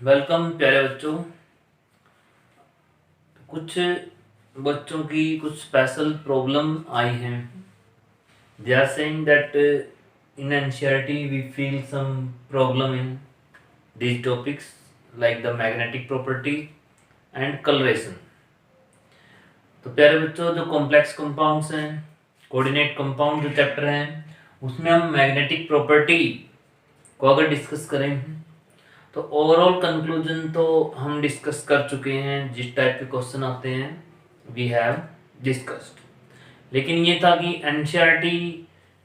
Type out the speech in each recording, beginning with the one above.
Welcome प्यारे बच्चों। कुछ बच्चों की कुछ स्पेशल प्रॉब्लम आई हैं। They are saying that in NCERT we feel some problem in these topics like the magnetic property and coloration। तो प्यारे बच्चों, जो कॉम्प्लेक्स कंपाउंड्स हैं, कोऑर्डिनेट कंपाउंड जो चैप्टर हैं, उसमें हम मैग्नेटिक प्रॉपर्टी को अगर डिस्कस करें तो ओवरऑल कंक्लूजन तो हम डिस्कस कर चुके हैं। जिस टाइप के क्वेश्चन आते हैं वी हैव डिस्कस्ड। लेकिन ये था कि एनसीईआरटी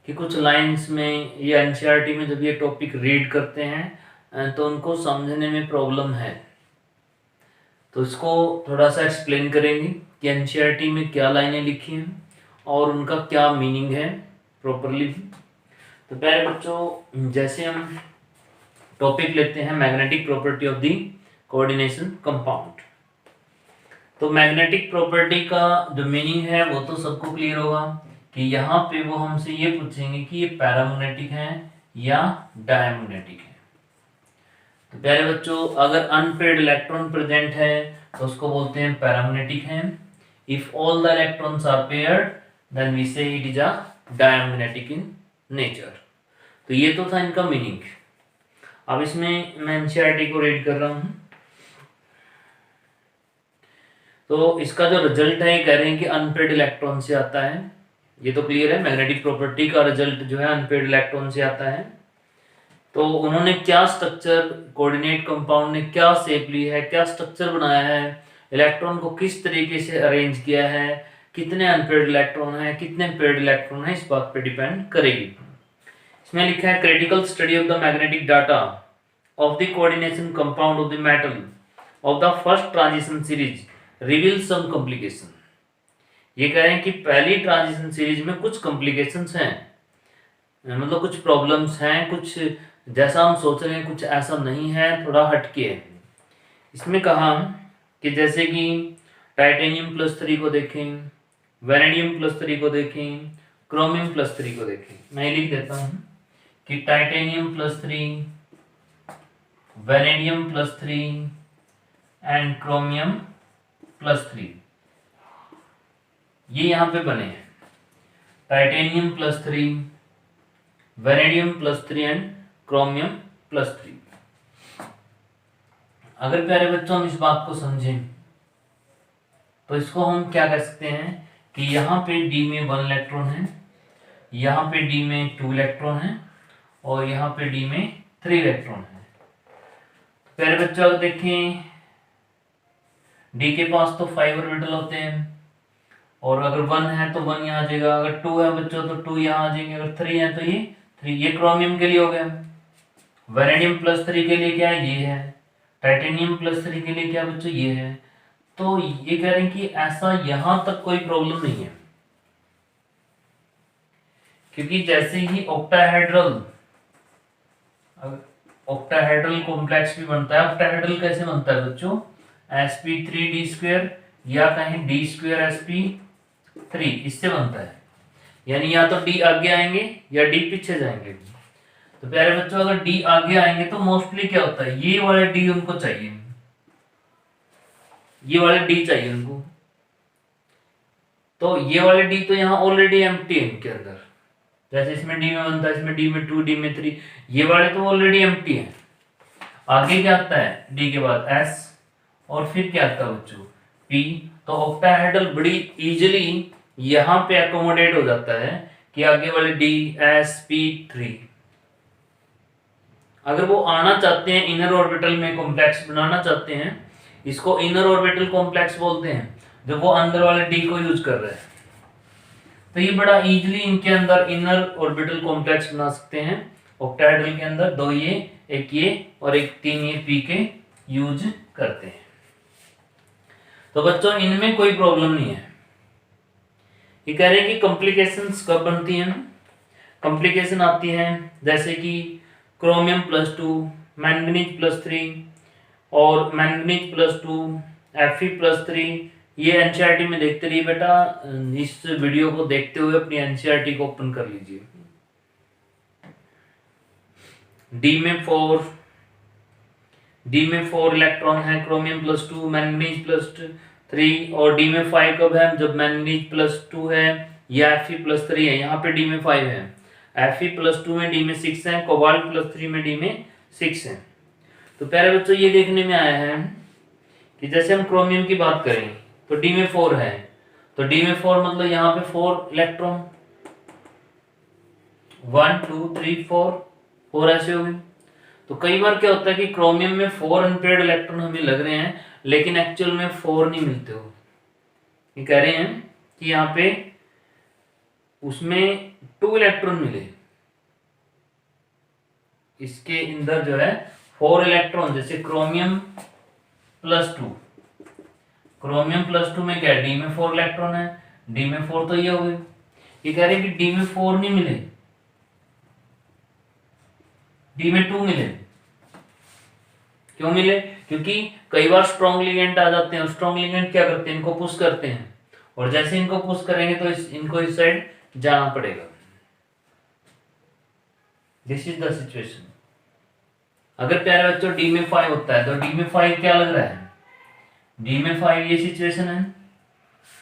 की कुछ लाइंस में या एनसीईआरटी में जब ये टॉपिक रीड करते हैं तो उनको समझने में प्रॉब्लम है। तो इसको थोड़ा सा एक्सप्लेन करेंगे कि एनसीईआरटी में क्या लाइनें लिखी हैं और उनका क्या मीनिंग है प्रॉपरली। तो प्यारे बच्चों, जैसे हम टॉपिक लेते हैं magnetic property of the coordination compound. तो मैग्नेटिक प्रॉपर्टी का जो मीनिंग है वो तो सबको क्लियर होगा कि यहाँ पे वो हमसे ये पूछेंगे कि ये पैरामैग्नेटिक है या डायमैग्नेटिक है। तो प्यारे बच्चों, अगर अनपेयर्ड इलेक्ट्रॉन प्रेजेंट है तो उसको बोलते हैं पैरामैग्नेटिक है। If all the electrons are paired then we say it is a diamagnetic in nature. तो ये तो था इनका मीनिंग। अब इसमें मैं एनसीईआरटी को रीड कर रहा हूं। तो इसका जो रिजल्ट है, ये कह रहे हैं कि अनपेयर्ड इलेक्ट्रॉन से आता है। ये तो क्लियर है, मैग्नेटिक प्रॉपर्टी का रिजल्ट जो है अनपेयर्ड इलेक्ट्रॉन से आता है। तो उन्होंने क्या स्ट्रक्चर, कोऑर्डिनेट कंपाउंड ने क्या शेप ली है, क्या स्ट्रक्चर बनाया है, इलेक्ट्रॉन को किस तरीके से अरेंज किया है, कितने अनपेयर्ड इलेक्ट्रॉन है, कितने पेयर्ड इलेक्ट्रॉन है, इस बात पे डिपेंड करेगी। इसमें लिखा है critical study of the magnetic data of the coordination compound of the metal of the first transition series reveals some complication। ये कह रहे हैं कि पहली ट्रांजिशन सीरीज में कुछ कॉम्प्लिकेशंस हैं, मतलब कुछ प्रॉब्लम्स हैं, कुछ जैसा हम सोच रहे हैं कुछ ऐसा नहीं है, थोड़ा हटके है। इसमें कहा कि जैसे कि टाइटेनियम +3 को देखें, वेनेडियम +3 को देखें, क्रोमियम +3 को देखें। मैं लिख देता हूँ कि टाइटेनियम +3, वेनेडियम +3 एंड क्रोमियम +3 ये यहाँ पे बने हैं। Titanium +3, vanadium +3 and chromium +3। अगर प्यारे बच्चों हम इस बात को समझें तो इसको हम क्या कह सकते हैं कि यहाँ पे डी में 1 इलेक्ट्रॉन है, यहाँ पे डी में 2 इलेक्ट्रॉन है और यहाँ पे डी में 3 इलेक्ट्रॉन है। प्यारे बच्चों, अगर देखें डी के पास तो 5 ऑर्बिटल होते हैं और अगर 1 है तो 1 यहाँ आ जाएगा, अगर 2 है बच्चों तो 2 यहाँ आ जाएंगे, अगर 3 है तो ये 3। ये क्रोमियम के लिए हो गया। वेनेडियम +3 के लिए क्या है, ये है। टाइटेनियम +3 के लिए क्या बच्चों, ये है। तो ये कह रहे हैं कि ऐसा यहां तक कोई प्रॉब्लम नहीं है, क्योंकि जैसे ही ऑक्टाहेड्रल कॉम्प्लेक्स भी बनता है। ऑक्टाहेड्रल कैसे बनता है बच्चों, sp3d² या कहें d²sp3, इससे बनता है। यानी या तो डी आगे आएंगे या डी पीछे जाएंगे। तो प्यारे बच्चों, अगर डी आगे आएंगे तो मोस्टली क्या होता है, ये वाले डी उनको चाहिए, ये वाले डी चाहिए उनको। तो ये वाले डी तो यहाँ ऑलरेडी एम्प्टी है इनके अंदर। जैसे इसमें डी में बनता है, इसमें डी में 2, डी में 3, ये वाले तो ऑलरेडी एम्प्टी है। आगे क्या आता है, डी के बाद एस और फिर क्या आता है बच्चों, पी। तो ऑक्टाहेड्रल बड़ी इजीली यहाँ पे अकोमोडेट हो जाता है कि आगे वाले dsp3 अगर वो आना चाहते हैं, इनर ऑर्बिटल में कॉम्प्लेक्स बनाना चाहते हैं, इसको इनर ऑर्बिटल कॉम्प्लेक्स बोलते हैं, जब वो अंदर वाले डी को यूज कर रहे हैं। तो ये बड़ा इजीली इनके अंदर इनर ऑर्बिटल कॉम्प्लेक्स बना सकते हैं ऑक्टाहेड्रल के अंदर। 2 ये, 1 ये और 1 3 ये पी के यूज करते हैं। तो बच्चों, इनमें कोई प्रॉब्लम नहीं है। ये कह रहे हैं कि कॉम्प्लिकेशंस कब बनती हैं। कॉम्प्लिकेशन आती हैं जैसे कि क्रोमियम +2, मैंगनीज +3 और मैंगनीज +2, Fe+3। ये एनसीईआरटी में देखते रहिए बेटा। इस वीडियो को देखते हुए अपनी एनसीईआरटी को ओपन कर लीजिए। डी में 4, डी में 4 इलेक्ट्रॉन है, क्रोमियम +2, मैंगनीज +3, और डी में 5 कब है, जब मैंगनीज +2 है या Fe+3 है। यहाँ पे डी में 5 है, Fe+2 में डी में 6 है, कोबाल्ट +3 में डी में 6 है। तो प्यारे बच्चों ये देखने में आया है कि जैसे हम क्रोमियम की बात करें तो डी में 4 है, तो डी में 4 मतलब यहाँ पे 4 इलेक्ट्रॉन, 1 2 3 4 ऐसे हो गए। तो कई बार क्या होता है कि क्रोमियम में 4 अनपेयर्ड इलेक्ट्रॉन हमें लग रहे हैं, लेकिन एक्चुअल में 4 नहीं मिलते हो। ये कह रहे हैं कि यहाँ पे उसमें 2 इलेक्ट्रॉन मिले, इसके अंदर जो है 4 इलेक्ट्रॉन, जैसे क्रोमियम+2, क्रोमियम+2 में क्या है, डी में 4 इलेक्ट्रॉन है, डी में 4 तो ये हो गए। ये कह रहे हैं कि डी में 4 नहीं मिले, डी में 2 मिले। क्यों मिले? क्योंकि कई बार स्ट्रॉन्ग लिगेंड आ जाते हैं, और स्ट्रॉन्ग लिगेंड क्या करते हैं, इनको पुश करते हैं, और जैसे इनको पुश करेंगे तो इनको इस साइड जाना पड़ेगा। This is the situation. अगर प्यारे बच्चों डी में 5 होता है तो डी में 5 क्या लग रहा है, डी में 5 ये सिचुएशन है।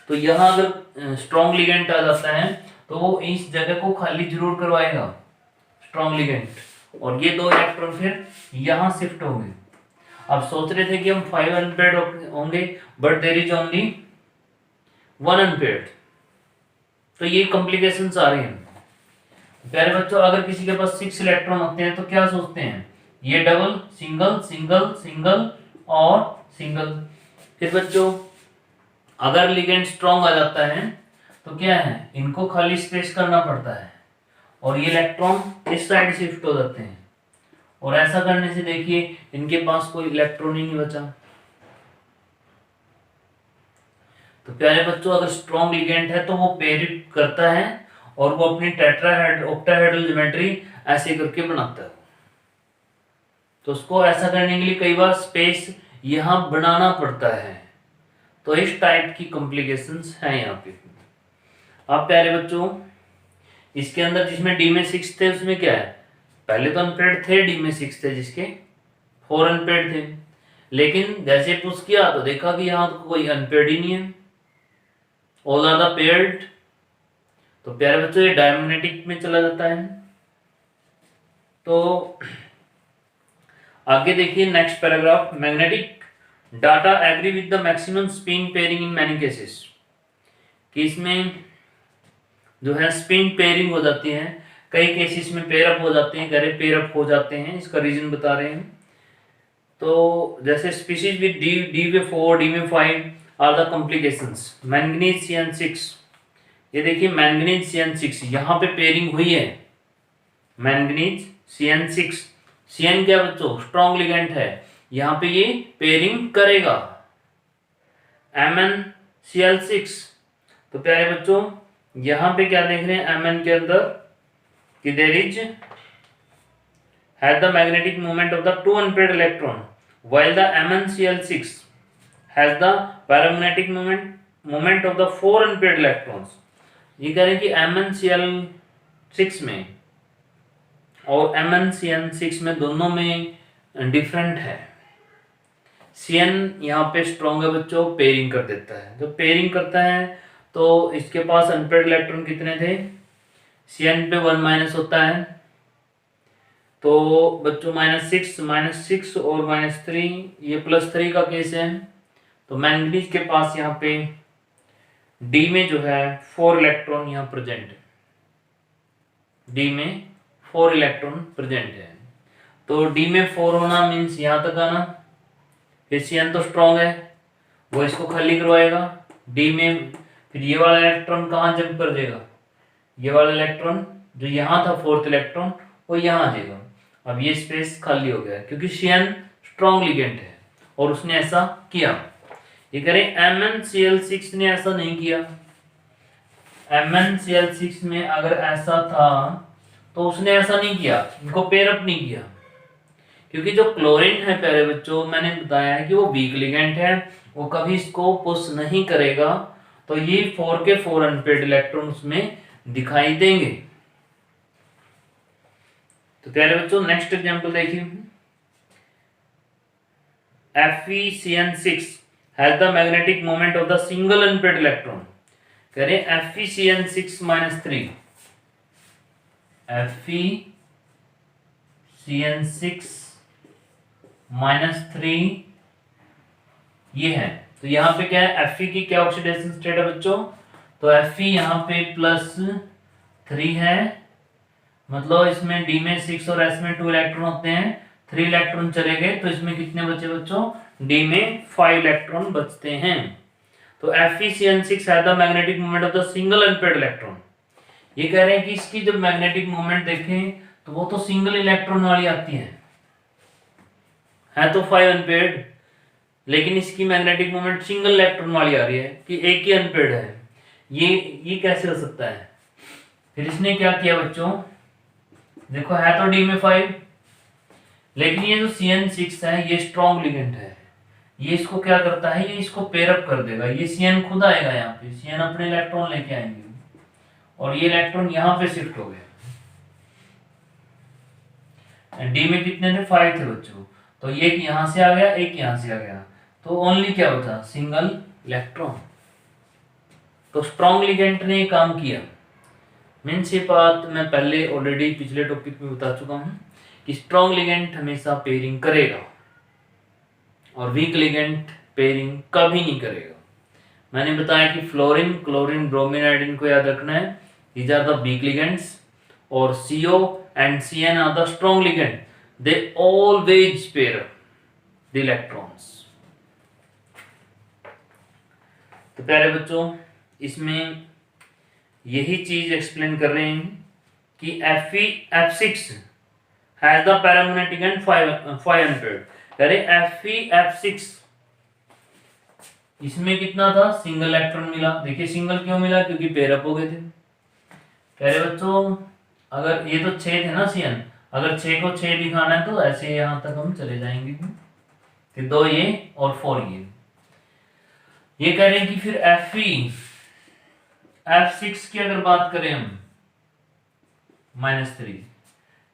तो यहाँ अगर स्ट्रॉन्ग लिगेंड आ जाता है तो वो इस जगह को खाली जरूर करवाएगा स्ट्रॉन्ग लिगेंड, और ये 2 इलेक्ट्रॉन फिर यहाँ शिफ्ट होंगे। अब सोच रहे थे कि हम 5 अनपेयर्ड होंगे, but there is only 1 unpaired, तो ये कॉम्प्लिकेशंस आ रही हैं। प्यारे बच्चों अगर किसी के पास 6 इलेक्ट्रॉन होते हैं तो क्या सोचते हैं, ये डबल, सिंगल सिंगल सिंगल और सिंगल। फिर बच्चों अगर लिगेंड स्ट्रॉन्ग आ जाता है तो क्या है, इनको खाली स्पेस करना पड़ता है, और ये इलेक्ट्रॉन इस साइड शिफ्ट हो जाते हैं, और ऐसा करने से देखिए इनके पास कोई इलेक्ट्रॉन ही नहीं बचा। तो प्यारे बच्चों अगर स्ट्रॉन्ग लिगेंड है तो वो पेयर करता है, और वो अपनी ऑक्टाहेड्रल ज्योमेट्री ऐसे करके बनाता है। तो उसको ऐसा करने के लिए कई बार स्पेस यहां बनाना पड़ता है। तो इस टाइप की कॉम्प्लिकेशंस हैं यहाँ पे। अब प्यारे बच्चों इसके अंदर जिसमें डी में 6 थे उसमें क्या है, पहले तो अनपेयर्ड थे, डी में 6 थे जिसके 4 अनपेयर्ड थे, लेकिन जैसे पुश किया तो देखा कि यहाँ तो कोई अनपेयर्ड ही नहीं है, ऑल आर द पेयर्ड। तो प्यारे बच्चों ये डायमैग्नेटिक में चला जाता है। तो आगे देखिए next paragraph, magnetic data agree with the maximum spin pairing in many cases, कि इसमें जो है स्पिन पेयरिंग हो जाती है, कई केसेस में पेयर अप हो जाते हैं, गहरे पेयर अप हो जाते हैं, इसका रीजन बता रहे हैं। तो जैसे स्पीशीज विद डी में 4 डी में 5 are the complications, manganese CN6। ये देखिए मैंगनीज CN6 यहाँ पे पेयरिंग हुई है, मैंगनीज CN6, CN क्या बच्चों, स्ट्रॉन्ग लिगेंड है, यहाँ पे ये पेयरिंग करेगा MnCl6। तो प्यारे बच्चों यहाँ पे क्या देख रहे हैं, Mn के अंदर कि there is has the magnetic moment of the 2 unpaired electron, while the MnCl6 has the paramagnetic moment of the 4 unpaired electrons। ये कह रहे हैं कि MnCl6 में और MnCN6 में दोनों में डिफरेंट है। Cn यहाँ पे स्ट्रॉन्ग है बच्चों, पेयरिंग कर देता है, जब पेयरिंग करता है तो इसके पास अनपेयर्ड इलेक्ट्रॉन कितने थे, Cn पे 1 माइनस होता है, तो बच्चों -6 और -3, ये +3 का केस है। तो मैंगनीज के पास यहाँ पे डी में जो है 4 इलेक्ट्रॉन यहाँ प्रेजेंट है, डी में 4 इलेक्ट्रॉन प्रेजेंट है। तो डी में 4 होना मीन्स यहाँ तक आना, फिर Cn तो स्ट्रॉन्ग है वो इसको खाली करवाएगा, डी में फिर ये वाला इलेक्ट्रॉन कहाँ जंप कर देगा, ये वाला इलेक्ट्रॉन जो यहाँ था 4th इलेक्ट्रॉन वो यहाँ आ जाएगा। अब ये स्पेस खाली हो गया क्योंकि Cn स्ट्रॉन्ग लिगेंड है और उसने ऐसा किया। ये करें MnCl6 ने ऐसा नहीं किया, MnCl6 में अगर ऐसा था तो उसने ऐसा नहीं किया, इनको पेयर अप नहीं किया, क्योंकि जो क्लोरीन है प्यारे बच्चों मैंने बताया है कि वो वीक लिगेंड है, वो कभी इसको पुश नहीं करेगा, तो ये 4 के 4 अनपेयर्ड इलेक्ट्रॉन उसमें दिखाई देंगे। तो प्यारे बच्चों नेक्स्ट एग्जांपल देखिए, FeCN6 has the magnetic moment of the single unpaired electron. कह रहे हैं FeCN6 minus 3, FeCN6 minus 3 ये है। तो यहाँ पे क्या है, Fe की क्या ऑक्सीडेशन स्टेट है बच्चों, तो Fe यहाँ पे +3 है, मतलब इसमें D में 6 और S में 2 इलेक्ट्रॉन होते हैं, 3 इलेक्ट्रॉन चले गए, तो इसमें कितने बचे बच्चों, D में 5 इलेक्ट्रॉन बचते हैं। तो FeCN6 है the magnetic moment of the single unpaired electron. ये कह रहे हैं कि इसकी जब मैग्नेटिक मोमेंट देखें तो वो तो सिंगल इलेक्ट्रॉन वाली आती है तो 5 अनपेयर्ड, लेकिन इसकी मैग्नेटिक मोमेंट सिंगल इलेक्ट्रॉन वाली आ रही है कि एक ही अनपेयर्ड है। ये कैसे हो सकता है? फिर इसने क्या किया बच्चों, देखो है तो D में 5, लेकिन ये जो CN6 है ये स्ट्रॉन्ग लिगेंड है, ये इसको क्या करता है, ये इसको पेयर अप कर देगा। ये CN खुद आएगा, यहाँ पे CN अपने इलेक्ट्रॉन लेके आएंगे और ये इलेक्ट्रॉन यहाँ पे शिफ्ट हो गए। D में कितने थे, 5 थे बच्चों, तो ये यहाँ से आ गया, एक यहाँ से आ गया, तो ओनली क्या बचा, सिंगल इलेक्ट्रॉन। तो स्ट्रॉन्ग लिगेंड ने काम किया। मीन्स ये बात मैं पहले ऑलरेडी पिछले टॉपिक में बता चुका हूँ कि स्ट्रॉन्ग लिगेंड हमेशा पेयरिंग करेगा और वीक लिगेंड पेयरिंग कभी नहीं करेगा। मैंने बताया कि फ्लोरीन, क्लोरीन, ब्रोमीन, आयोडीन को याद रखना है, these are the weak ligands, और CO and CN are the strong ligand, they always pair the electrons। तो प्यारे बच्चों, इसमें यही चीज एक्सप्लेन कर रहे हैं कि Fe(F6) has the paramagnetic and 5 unpaired. कह रहे Fe(F6) इसमें कितना था, सिंगल इलेक्ट्रॉन मिला। देखिए सिंगल क्यों मिला, क्योंकि पेयर अप हो गए थे। कह रहे बच्चों अगर ये तो 6 थे ना CN, अगर 6 को 6 दिखाना है तो ऐसे यहां तक हम चले जाएंगे, फिर 2 ये और 4 ये कह रहे हैं कि फिर F6 की अगर बात करें हम -3,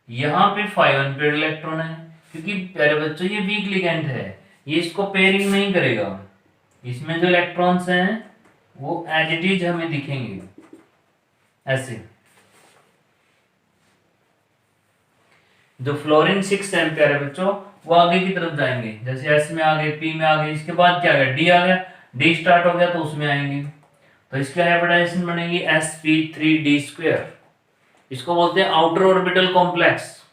यहाँ पे 5 अनपेयर्ड इलेक्ट्रॉन है, क्योंकि प्यारे बच्चों ये वीक लिगेंड है, ये इसको पेयरिंग नहीं करेगा। इसमें जो इलेक्ट्रॉन्स हैं वो एज इट इज हमें दिखेंगे ऐसे। जो फ्लोरीन 6 है प्यारे बच्चों, वो आगे की तरफ जाएंगे, जैसे S में आ गए, P में आ गए, इसके बाद क्या आ गया, D आ गया, D स्टार्ट हो गया तो उसमें आएंगे, तो इसकी हाइब्रिडाइजेशन बनेगी sp3d²। इसको बोलते हैं outer orbital complex,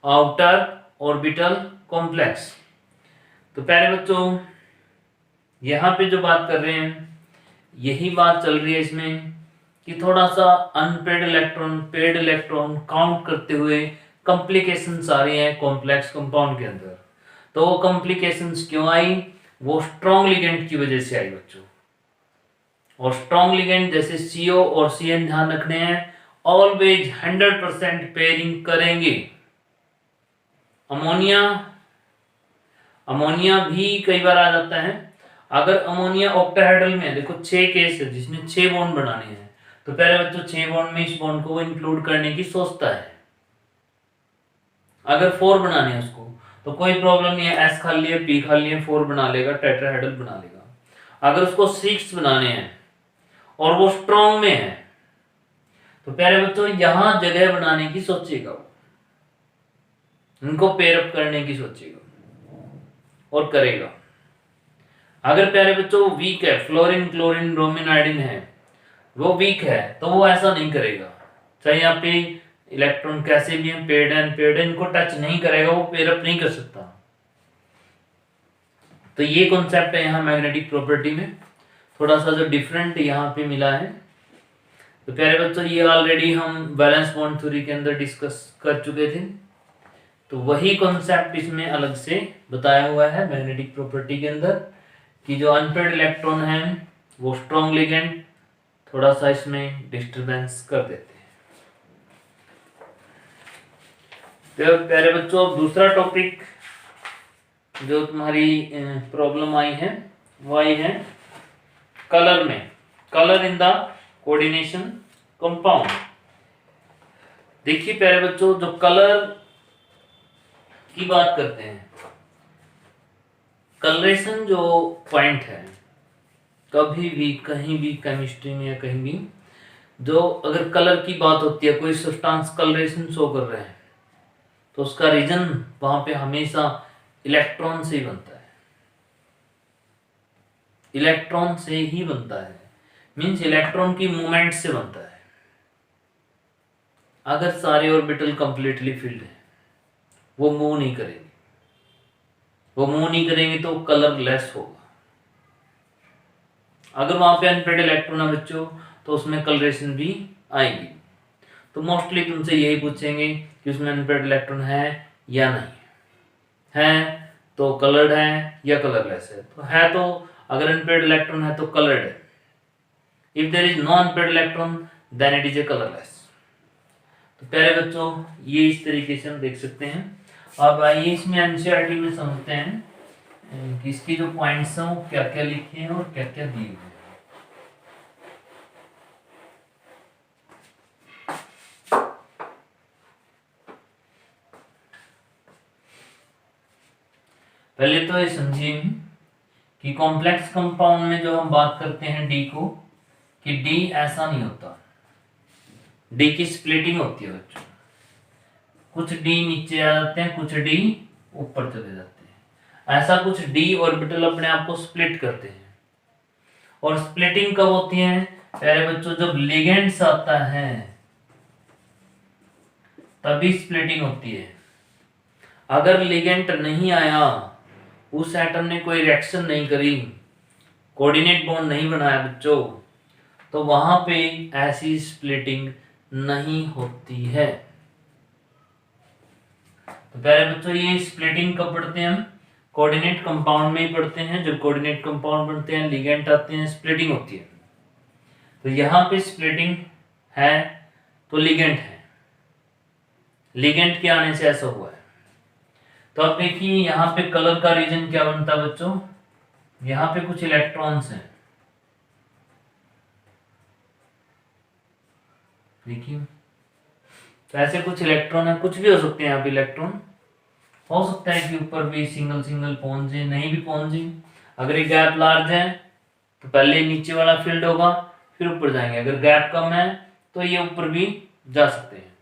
outer orbital complex. तो प्यारे बच्चों यहाँ पे जो बात कर रहे हैं, यही बात चल रही है इसमें कि थोड़ा सा unpaired electron, paired electron count करते हुए कॉम्प्लिकेशंस आ रही हैं कॉम्प्लेक्स कंपाउंड के अंदर। तो वो कॉम्प्लिकेशंस क्यों आई, वो स्ट्रॉन्ग लिगेंड की वजह से आई बच्चों। और स्ट्रॉन्ग लिगेंड जैसे CO और CN ध्यान रखने हैं, ऑलवेज 100% पेयरिंग करेंगे। अमोनिया भी कई बार आ जाता है। अगर अमोनिया ऑक्टाहेड्रल में, देखो 6 केस है जिसमें 6 बॉन्ड बनाने हैं, तो पहले बच्चों 6 बॉन्ड में इस बॉन्ड को इंक्लूड करने की सोचता है। अगर 4 बनाने हैं उसको तो कोई प्रॉब्लम नहीं है, S खाली है, P खाली है, 4 बना लेगा, टेट्राहेड्रल बना लेगा। अगर उसको 6 बनाने हैं और वो स्ट्रॉन्ग में है, तो प्यारे बच्चों यहां जगह बनाने की सोचेगा, उनको पेयर अप करने की सोचेगा और करेगा। अगर प्यारे बच्चों वीक है, फ्लोरीन, क्लोरीन, ब्रोमीन, आयोडीन है, वो वीक है, तो वो ऐसा नहीं करेगा। चाहे यहाँ पे इलेक्ट्रॉन कैसे भी हैं, पेयर्ड एंड पेयर्ड, इनको टच नहीं करेगा, वो पेयर अप नहीं कर सकता। तो ये कॉन्सेप्ट है यहाँ मैग्नेटिक प्रॉपर्टी में, थोड़ा सा जो डिफरेंट यहाँ पे मिला है। तो प्यारे बच्चों ये ऑलरेडी हम वैलेंस बॉन्ड थ्योरी के अंदर डिस्कस कर चुके थे, तो वही कॉन्सेप्ट इसमें अलग से बताया हुआ है मैग्नेटिक प्रॉपर्टी के अंदर कि जो अनपेयर्ड इलेक्ट्रॉन है वो स्ट्रॉन्ग लिगेंड थोड़ा सा इसमें डिस्टरबेंस कर देते हैं। तो प्यारे बच्चों दूसरा टॉपिक जो तुम्हारी प्रॉब्लम आई है वो आई है कलर में, colour in the coordination compound. देखिए प्यारे बच्चों जो कलर की बात करते हैं, कलरेशन जो पॉइंट है, कभी भी कहीं भी केमिस्ट्री में या कहीं भी, जो अगर कलर की बात होती है, कोई सब्सटेंस कलरेशन शो कर रहे हैं, तो उसका रीजन वहां पे हमेशा इलेक्ट्रॉन से ही बनता है। इलेक्ट्रॉन से ही बनता है, मींस इलेक्ट्रॉन की मूवमेंट से बनता है। अगर सारे ऑर्बिटल कंप्लीटली फिल्ड है, वो मूव नहीं करेंगे, वो मूव नहीं करेंगे तो कलरलेस होगा। अगर वहां पे अनपेड इलेक्ट्रॉन है बच्चों, तो उसमें कलरेशन भी आएगी। तो मोस्टली तुमसे यही पूछेंगे कि उसमें अनपेड इलेक्ट्रॉन है या नहीं है, तो कलर्ड है या कलरलेस है। तो है, तो अगर अनपेड इलेक्ट्रॉन है तो कलर्ड है। If there is no unpaired electron then it is a colourless. तो प्यारे बच्चों, ये इस तरीके से हम देख सकते हैं। अब आइए इसमें एनसीईआरटी में समझते हैं कि इसकी जो पॉइंट्स हैं वो क्या क्या लिखे हैं और क्या क्या दिए हुए हैं। पहले तो ये समझिए कि कॉम्प्लेक्स कंपाउंड में जो हम बात करते हैं डी को, कि डी ऐसा नहीं होता। डी की स्प्लिटिंग होती है बच्चों, कुछ डी नीचे आ जाते हैं, कुछ डी ऊपर चले जाते हैं। ऐसा कुछ डी ऑर्बिटल अपने आप को स्प्लिट करते हैं। और स्प्लिटिंग कब होती है प्यारे बच्चों? जब लिगेंड्स आता है तभी स्प्लिटिंग होती है। अगर लिगेंड नहीं आया, उस एटम ने कोई रिएक्शन नहीं करी, कोऑर्डिनेट बॉन्ड नहीं बनाया बच्चों, तो वहां पे ऐसी स्प्लिटिंग नहीं होती है। तो प्यारे बच्चों, ये स्प्लिटिंग कब पढ़ते हैं हम? कोऑर्डिनेट कंपाउंड में ही पढ़ते हैं। जब कोऑर्डिनेट कंपाउंड बनते हैं, लिगेंड आते हैं, स्प्लिटिंग होती है। तो यहां पे स्प्लिटिंग है तो लिगेंड है, लिगेंड के आने से ऐसा हुआ है। तो अब देखिए यहाँ पे कलर का रीजन क्या बनता है बच्चों? यहाँ पे कुछ इलेक्ट्रॉन्स हैं, देखिए। तो ऐसे कुछ इलेक्ट्रॉन है, कुछ भी हो सकते हैं यहाँ पे इलेक्ट्रॉन। हो सकता है कि ऊपर भी सिंगल सिंगल पहुंचे, नहीं भी पहुंचे। अगर ये गैप लार्ज है तो पहले नीचे वाला फील्ड होगा, फिर ऊपर जाएंगे। अगर गैप कम है तो ये ऊपर भी जा सकते हैं।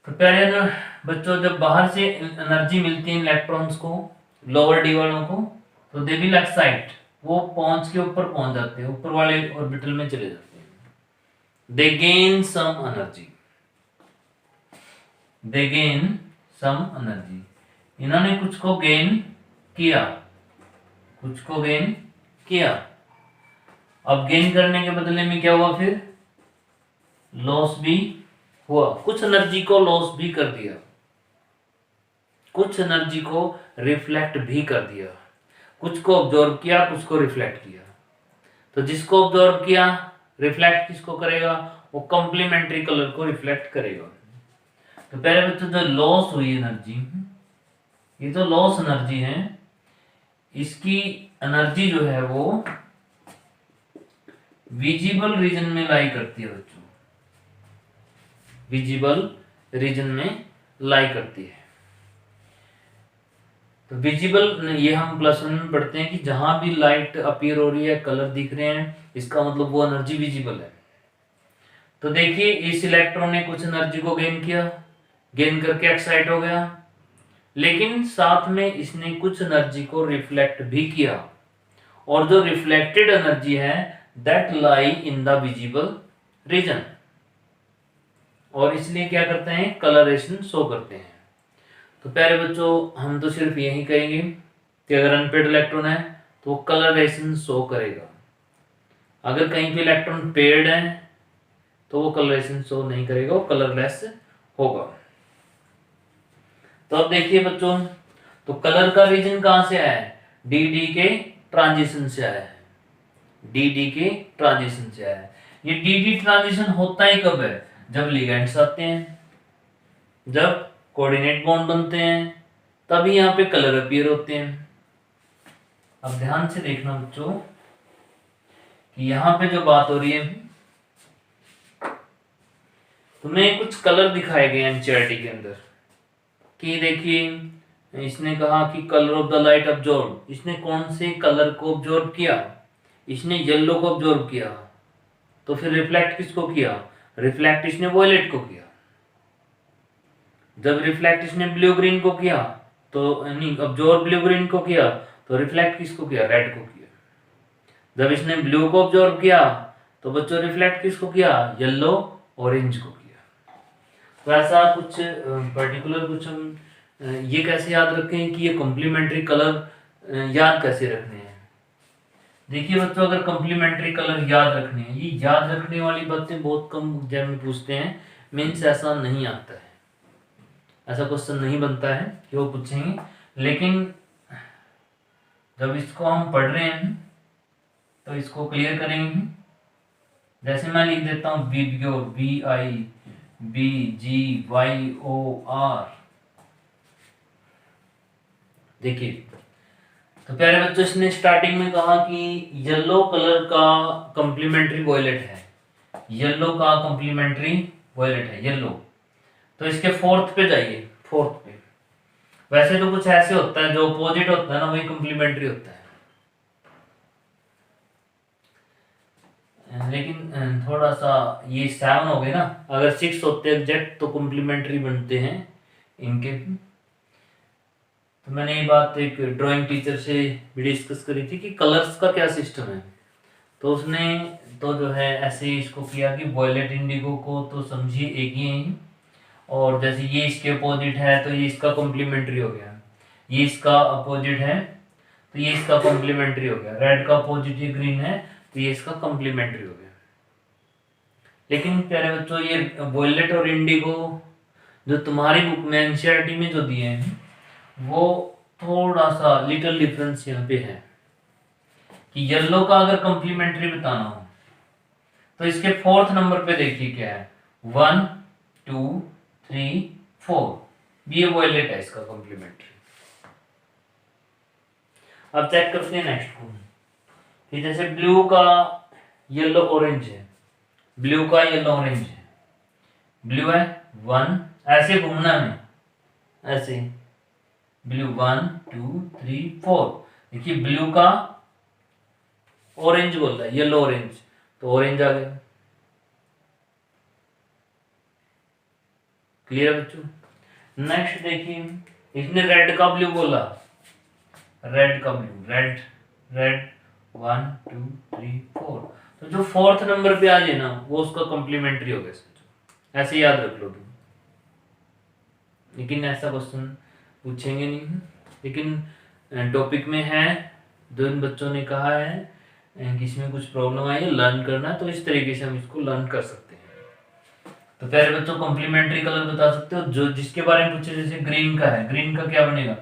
तो प्यारे बच्चों, जब बाहर से एनर्जी मिलती है इलेक्ट्रॉन्स को, लोअर डी वालों को, तो दे विल एक्साइट, वो पहुंच के ऊपर पहुंच जाते हैं, ऊपर वाले ऑर्बिटल में चले जाते हैं। They gain some energy, they gain some energy. इन्होंने कुछ को गेन किया, कुछ को गेन किया। अब गेन करने के बदले में क्या हुआ? फिर लॉस भी हुआ, कुछ एनर्जी को लॉस भी कर दिया, कुछ एनर्जी को रिफ्लेक्ट भी कर दिया। कुछ को ऑब्जॉर्व किया, कुछ को रिफ्लेक्ट किया। तो जिसको ऑब्जॉर्व किया, रिफ्लेक्ट किसको करेगा? वो कॉम्प्लीमेंट्री कलर को रिफ्लेक्ट करेगा। तो पहले बच्चों, जो लॉस हुई एनर्जी, ये जो लॉस एनर्जी है, इसकी एनर्जी जो है वो विजिबल रीजन में लाई करती है बच्चों, विजिबल रीजन में लाई करती है। तो विजिबल, ये हम प्लस वन में पढ़ते हैं कि जहां भी लाइट अपीयर हो रही है, कलर दिख रहे हैं, इसका मतलब वो एनर्जी विजिबल है। तो देखिए, इस इलेक्ट्रॉन ने कुछ एनर्जी को गेन किया, गेन करके एक्साइट हो गया, लेकिन साथ में इसने कुछ एनर्जी को रिफ्लेक्ट भी किया। और जो रिफ्लेक्टेड एनर्जी है, that lie in the visible region, और इसलिए क्या करते हैं? कलरेशन शो करते हैं। तो प्यारे बच्चों, हम तो सिर्फ यही कहेंगे कि अगर अनपेड इलेक्ट्रॉन है तो वो कलरेशन शो करेगा। अगर कहीं पे इलेक्ट्रॉन पेयर्ड है तो वो कलरेशन शो नहीं करेगा, वो कलरलेस होगा। तो अब देखिए बच्चों, तो कलर का रीजन कहां से आया है? डी डी के ट्रांजिशन से आया है, डी डी के ट्रांजिशन से आया है। ये डी डी ट्रांजिशन होता ही कब है? जब लिगेंड्स आते हैं, जब कोऑर्डिनेट बॉन्ड बनते हैं, तभी यहाँ पे कलर अपीयर होते हैं। अब ध्यान से देखना बच्चों कि यहाँ पे जो बात हो रही है, तुम्हें कुछ कलर दिखाए गए एनसीईआरटी के अंदर कि देखिए इसने कहा कि colour of the light absorb, इसने कौन से कलर को ऑब्जॉर्ब किया, इसने येलो को ऑब्जॉर्ब किया। तो फिर रिफ्लेक्ट किसको किया, रिफ्लेक्ट इसने वॉयलेट को किया। जब रिफ्लेक्ट इसने ब्लू ग्रीन को किया, तो नहीं ऑब्जॉर्ब ब्लू ग्रीन को किया, तो रिफ्लेक्ट किसको किया, रेड को किया। जब इसने ब्लू को ऑब्जॉर्ब किया, तो बच्चों रिफ्लेक्ट किसको किया, येलो ऑरेंज को किया। तो ऐसा कुछ पर्टिकुलर कुछ हम ये कैसे याद रखें कि ये कॉम्प्लीमेंट्री कलर याद कैसे रखने हैं। देखिए बच्चों, अगर कॉम्प्लीमेंट्री कलर याद रखने हैं, ये याद रखने वाली बातें बहुत कम एग्जाम में पूछते हैं, मीन्स ऐसा नहीं आता है, ऐसा क्वेश्चन नहीं बनता है कि वो पूछेंगे। लेकिन जब इसको हम पढ़ रहे हैं तो इसको क्लियर करेंगे। जैसे मैं लिख देता हूँ विब्ग्योर, VIBGYOR। देखिए, तो प्यारे बच्चों, इसने स्टार्टिंग में कहा कि येलो कलर का कॉम्प्लीमेंट्री वॉयलेट है, येलो का कॉम्प्लीमेंट्री वॉयलेट है येलो। तो इसके फोर्थ पे जाइए, फोर्थ पे। वैसे तो कुछ ऐसे होता है जो अपोजिट होता है ना, वही कॉम्प्लीमेंट्री होता है, लेकिन थोड़ा सा ये 7 हो गए ना, अगर 6 होते एग्जैक्ट तो कॉम्प्लीमेंट्री बनते हैं इनके। तो मैंने ये बात एक ड्राइंग टीचर से भी डिस्कस करी थी कि कलर्स का क्या सिस्टम है। तो उसने तो जो है ऐसे इसको किया कि वॉयलेट इंडिगो को तो समझिए एक ही है, और जैसे ये इसके अपोजिट है तो ये इसका कॉम्प्लीमेंट्री हो गया, ये इसका अपोजिट है तो ये इसका कॉम्प्लीमेंट्री हो गया, रेड का अपोजिट ये ग्रीन है तो ये इसका कॉम्प्लीमेंट्री हो गया। लेकिन प्यारे बच्चों, ये वॉयलेट और इंडिगो जो तुम्हारी बुक में एनसीईआरटी में जो दिए हैं, वो थोड़ा सा लिटिल डिफरेंस यहाँ पे है कि येलो का अगर कॉम्प्लीमेंट्री बताना हो तो इसके फोर्थ नंबर पे देखिए क्या है, 1 2 3 4, ये वॉयलेट है इसका कॉम्प्लीमेंट्री। अब चेक करते हैं नेक्स्ट को कि जैसे ब्लू का येलो ऑरेंज है, ब्लू का येलो ऑरेंज है, ब्लू है 1, ऐसे घूमना है, ऐसे ब्लू 1 2 3 4। देखिए ब्लू का ऑरेंज बोल रहा है, येलो ऑरेंज, तो ऑरेंज आ गया। क्लियर बच्चों। नेक्स्ट देखिए, इसने रेड का ब्लू बोला, रेड का ब्लू, रेड रेड 1 2 3 4, तो जो फोर्थ नंबर पे आ जाए ना वो उसका कॉम्प्लीमेंट्री हो गया। ऐसे याद रख लो तुम, लेकिन ऐसा क्वेश्चन पूछेंगे नहीं, लेकिन टॉपिक में है, जो इन बच्चों ने कहा है कि इसमें कुछ प्रॉब्लम आई है, लर्न करना, तो इस तरीके से हम इसको लर्न कर सकते हैं। तो प्यारे बच्चों, कॉम्प्लीमेंट्री कलर बता सकते हो जो जिसके बारे में पूछे, जैसे ग्रीन का है, ग्रीन का क्या बनेगा,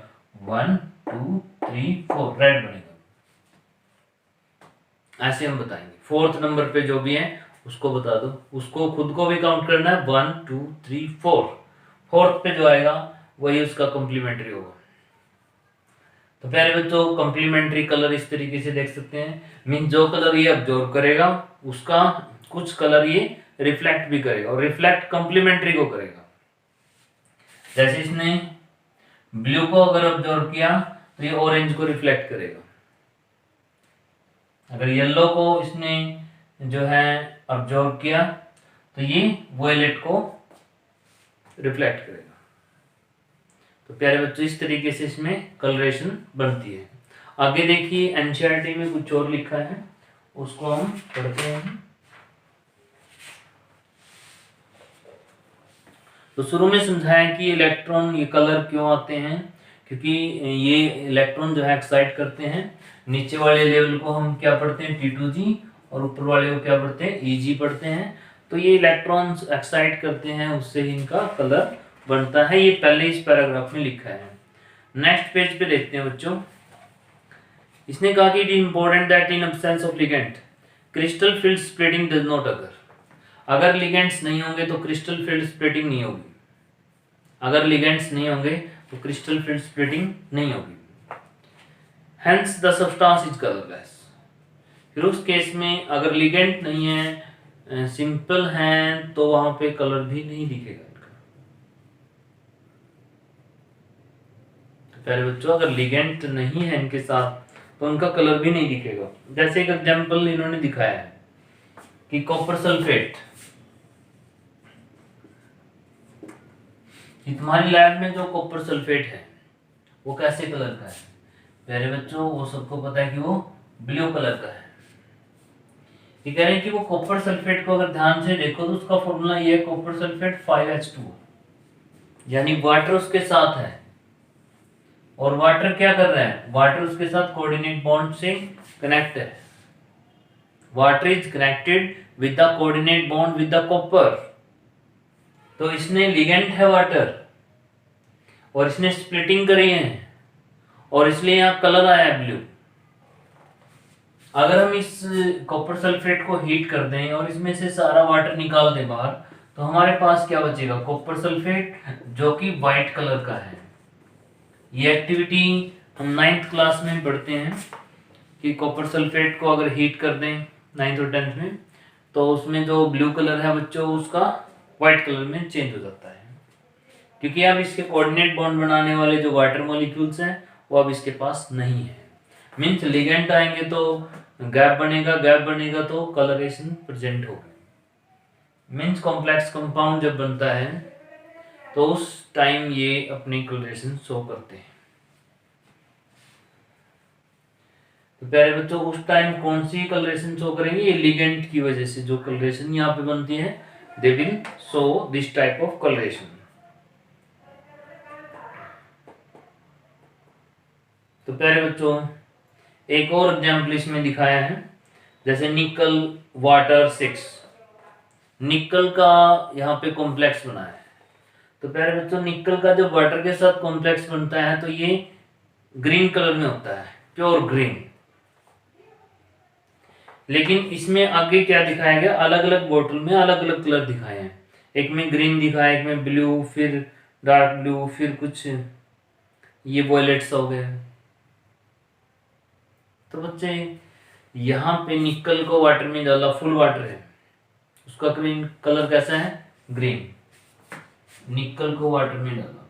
1 2 3 4, रेड बनेगा। ऐसे हम बताएंगे, फोर्थ नंबर पे जो भी है उसको बता दो, उसको खुद को भी काउंट करना है, 1 2 3 4, फोर्थ पे जो आएगा वही उसका कॉम्प्लीमेंट्री होगा। तो प्यारे बच्चों, कॉम्प्लीमेंट्री कलर इस तरीके से देख सकते हैं, मीन जो कलर ये ऑब्जॉर्व करेगा उसका कुछ कलर ये रिफ्लेक्ट भी करेगा, और रिफ्लेक्ट कॉम्प्लीमेंट्री को करेगा। जैसे इसने ब्लू को अगर ऑब्जॉर्व किया तो ये ऑरेंज को रिफ्लेक्ट करेगा, अगर येलो को इसने जो है ऑब्जॉर्व किया तो ये वॉयलेट को रिफ्लेक्ट करेगा। तो प्यारे बच्चों, इस तरीके से इसमें कलरेशन बनती है। आगे देखिए, एनसीईआरटी में कुछ और लिखा है, उसको हम पढ़ते हैं। तो शुरू में समझाया कि इलेक्ट्रॉन ये कलर क्यों आते हैं, क्योंकि ये इलेक्ट्रॉन जो है एक्साइट करते हैं। नीचे वाले लेवल को हम क्या पढ़ते हैं, T2G, और ऊपर वाले को क्या पढ़ते हैं, EG पढ़ते हैं। तो ये इलेक्ट्रॉन्स एक्साइट करते हैं, उससे ही इनका कलर बनता है। ये पहले इस पैराग्राफ में लिखा है। नेक्स्ट पेज पे देखते हैं बच्चों, इसने कहा कि it is important that in absence of ligand crystal field splitting does not अगर। अगर लिगेंड्स नहीं होंगे तो क्रिस्टल फील्ड स्प्लिटिंग नहीं होगी, अगर लिगेंड्स नहीं होंगे तो क्रिस्टल फील्ड स्प्लिटिंग नहीं होगी। Hence the substance is colourless. फिर उस केस में अगर लिगेंड नहीं है, सिंपल है, तो वहां पे कलर भी नहीं दिखेगा इनका। तो प्यारे बच्चों अगर लिगेंड नहीं है इनके साथ तो उनका कलर भी नहीं दिखेगा। जैसे एक एग्जांपल इन्होंने दिखाया है कि कॉपर सल्फेट, कि तुम्हारी लैब में जो कॉपर सल्फेट है वो कैसे कलर का है? प्यारे बच्चों वो सबको पता है कि वो ब्लू कलर का है। ये कह रहे हैं कि वो कॉपर सल्फेट को अगर ध्यान से देखो तो उसका फॉर्मूला ये है कॉपर सल्फेट 5H2, यानी वाटर उसके साथ है। और वाटर क्या कर रहा है? वाटर उसके साथ कोऑर्डिनेट बॉन्ड से कनेक्ट है। Water is connected with the coordinate bond with the copper. तो इसने लिगेंड है वाटर और इसने स्प्लिटिंग करी है और इसलिए यहां कलर आया है ब्लू। अगर हम इस कॉपर सल्फेट को हीट कर दें और इसमें से सारा वाटर निकाल दें बाहर तो हमारे पास क्या बचेगा? कॉपर सल्फेट जो कि वाइट कलर का है। ये एक्टिविटी हम 9th क्लास में पढ़ते हैं कि कॉपर सल्फेट को अगर हीट कर दें 9th और 10th में तो उसमें जो ब्लू कलर है बच्चों उसका वाइट कलर में चेंज हो जाता है, क्योंकि अब इसके कोऑर्डिनेट बॉन्ड बनाने वाले जो वाटर मॉलिक्यूल्स हैं वो अब इसके पास नहीं है। मीन्स लिगेंड आएंगे तो गैप बनेगा, गैप बनेगा तो कलरेशन प्रेजेंट होगा। मीन्स कॉम्प्लेक्स कंपाउंड जब बनता है तो उस टाइम ये अपनी कलरेशन शो करते हैं। तो प्यारे बच्चों उस टाइम कौन सी कलरेशन शो करेंगे? ये लिगेंड की वजह से जो कलरेशन यहाँ पे बनती है they will show this type of colouration. तो प्यारे बच्चों एक और एग्जाम्पल इसमें दिखाया है, जैसे निकल वाटर 6। निकल का यहाँ पे कॉम्प्लेक्स बना है। तो प्यारे बच्चों निकल का जब वाटर के साथ कॉम्प्लेक्स बनता है तो ये ग्रीन कलर में होता है, प्योर ग्रीन। लेकिन इसमें आगे क्या दिखाया गया? अलग अलग बोतल में अलग अलग कलर दिखाए हैं। एक में ग्रीन दिखाया, एक में ब्लू, फिर डार्क ब्लू, फिर कुछ ये वॉयलेट्स हो गए। तो बच्चे यहाँ पे निकल को वाटर में डाला, फुल वाटर है, उसका ग्रीन कलर कैसा है? ग्रीन। निकल को वाटर में डाला,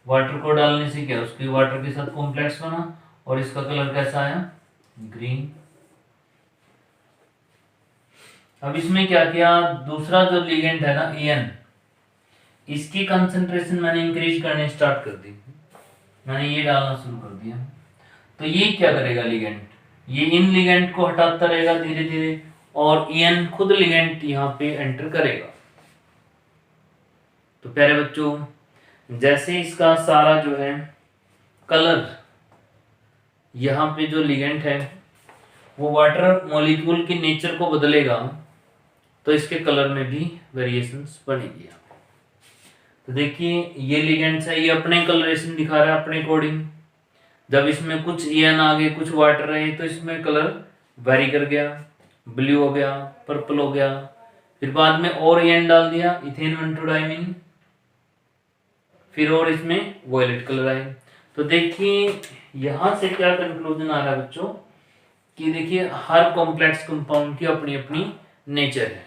वाटर को डालने से क्या उसकी वाटर के साथ कॉम्प्लेक्स बना और इसका कलर कैसा आया? ग्रीन। अब इसमें क्या किया? दूसरा जो लिगेंड है ना एन, इसकी कंसंट्रेशन मैंने इंक्रीज करने स्टार्ट कर दी, मैंने ये डालना शुरू कर दिया। तो ये क्या करेगा लिगेंड? ये इन लिगेंड को हटाता रहेगा धीरे धीरे और एन खुद लिगेंड यहाँ पे एंटर करेगा। तो प्यारे बच्चों जैसे इसका सारा जो है कलर यहाँ पे जो लिगेंड है वो वाटर मॉलिक्यूल के नेचर को बदलेगा तो इसके कलर में भी वेरिएशंस बनेगी। तो देखिए ये लिगेंड्स है, ये अपने कलरेशन दिखा रहा है अपने अकॉर्डिंग। जब इसमें कुछ एन आ गए, कुछ वाटर रहे तो इसमें कलर वेरी कर गया, ब्लू हो गया, पर्पल हो गया। फिर बाद में और एन डाल दिया, इथेन 1,2-डाइमीन, फिर और इसमें वॉयलेट कलर आए। तो देखिए यहां से क्या कंक्लूजन आ रहा है बच्चों कि देखिए हर कॉम्प्लेक्स कंपाउंड की अपनी अपनी नेचर है।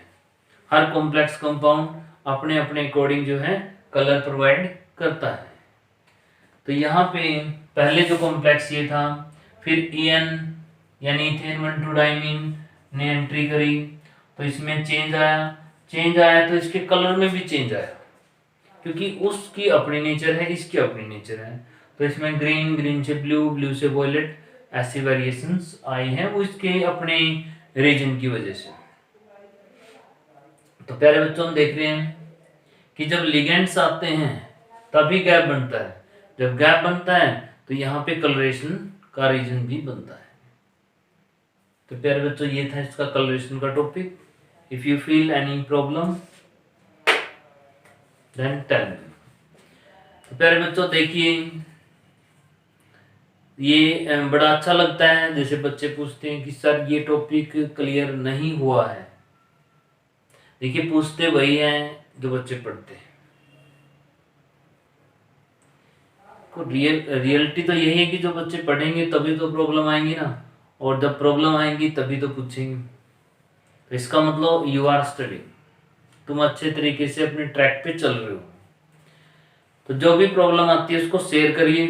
हर कॉम्प्लेक्स कंपाउंड अपने अपने अकॉर्डिंग जो है कलर प्रोवाइड करता है। तो यहाँ पे पहले जो कॉम्प्लेक्स ये था, फिर एन यानी इथेन 1,2-डाइमीन ने एंट्री करी तो इसमें चेंज आया तो इसके कलर में भी चेंज आया, क्योंकि उसकी अपनी नेचर है, इसकी अपनी नेचर है। तो इसमें ग्रीन, ग्रीन से ब्लू, ब्लू से वॉयलेट, ऐसी वेरिएशंस आई हैं वो इसके अपने रीजन की वजह से। तो प्यारे बच्चों हम देख रहे हैं कि जब लिगेंड्स आते हैं तभी गैप बनता है, जब गैप बनता है तो यहाँ पे कलरेशन का रीजन भी बनता है। तो प्यारे बच्चों ये था इसका कलरेशन का topic. If you feel any problem then tell me. तो प्यारे बच्चों देखिए ये बड़ा अच्छा लगता है जैसे बच्चे पूछते हैं कि सर ये टॉपिक क्लियर नहीं हुआ है। देखिए पूछते वही हैं जो बच्चे पढ़ते हैं। रियलिटी तो यही है कि जो बच्चे पढ़ेंगे तभी तो प्रॉब्लम आएंगी ना, और जब प्रॉब्लम आएंगी तभी तो पूछेंगे। तो इसका मतलब यू आर स्टडिंग, तुम अच्छे तरीके से अपने ट्रैक पे चल रहे हो। तो जो भी प्रॉब्लम आती है उसको शेयर करिए।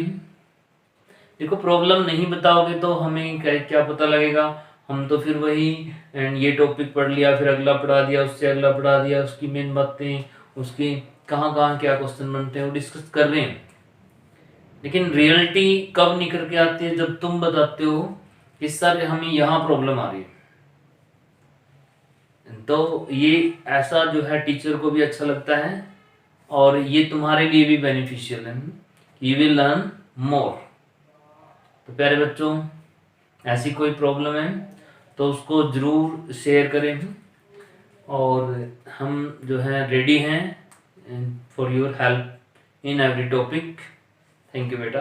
देखो प्रॉब्लम नहीं बताओगे तो हमें क्या पता लगेगा, हम तो फिर वही एंड ये टॉपिक पढ़ लिया, फिर अगला पढ़ा दिया, उससे अगला पढ़ा दिया, उसकी मेन बातें, उसकी कहाँ कहाँ क्या क्वेश्चन बनते हैं वो डिस्कस कर रहे हैं। लेकिन रियलिटी कब निकल के आती है, जब तुम बताते हो कि सर हमें यहाँ प्रॉब्लम आ रही है। तो ये ऐसा जो है टीचर को भी अच्छा लगता है और ये तुम्हारे लिए भी बेनिफिशियल है, यू विल लर्न मोर। तो प्यारे बच्चों, ऐसी कोई प्रॉब्लम है तो उसको ज़रूर शेयर करें और हम जो है रेडी हैं for your help in every topic. Thank you बेटा।